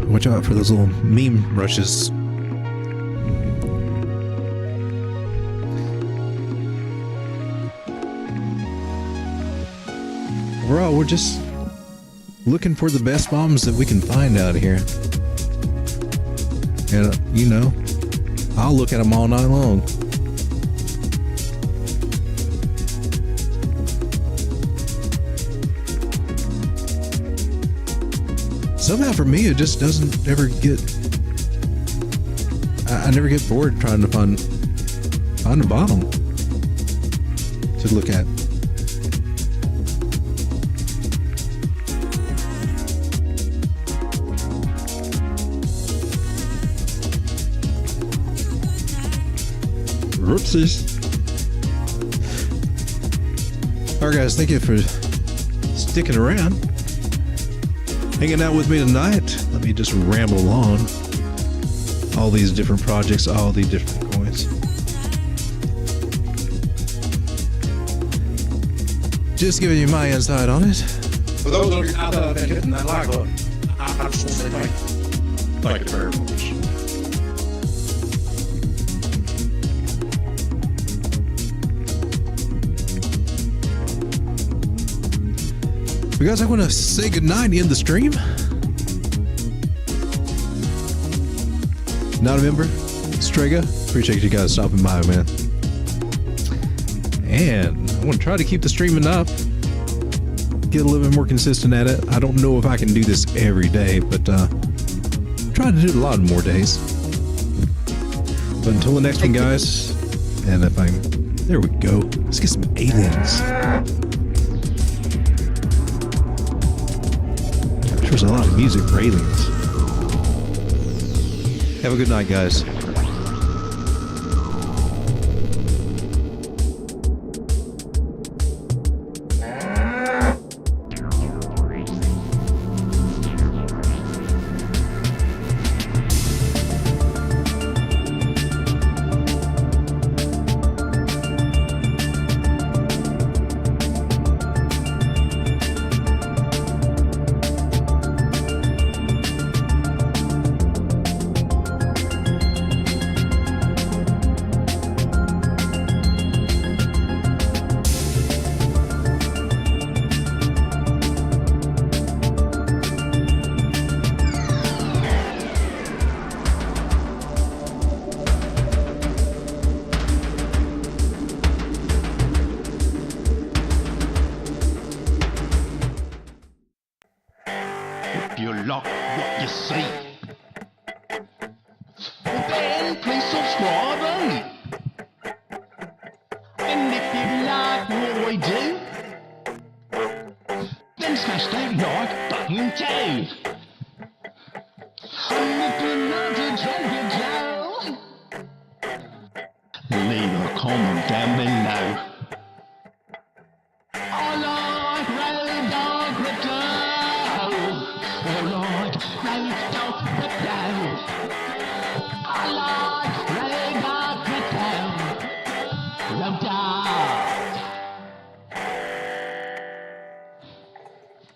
watch out for those little meme rushes. Overall, we're just looking for the best bombs that we can find out here. And, you know, I'll look at them all night long. Somehow for me, it just doesn't ever get... I never get bored trying to find a bottom to look at. Whoopsies. Alright guys, thank you for sticking around. Hanging out with me tonight. Let me just ramble on. All these different projects, all these different coins. Just giving you my insight on it. For those of you out there that hitting that like button, I just want to say thank you. Thank you very much. You guys, I want to say goodnight and end the stream. Not a member, Strega. Appreciate you guys stopping by, man. And I want to try to keep the streaming up. Get a little bit more consistent at it. I don't know if I can do this every day, but try to do it a lot more days. But until the next one, guys. And if I'm... There we go. Let's get some aliens. There's a lot of music for aliens. Have a good night, guys. if you like what you see. Then please subscribe, and if you like what we do, then smash that like button too. And if you like to TradingView, leave a comment down below.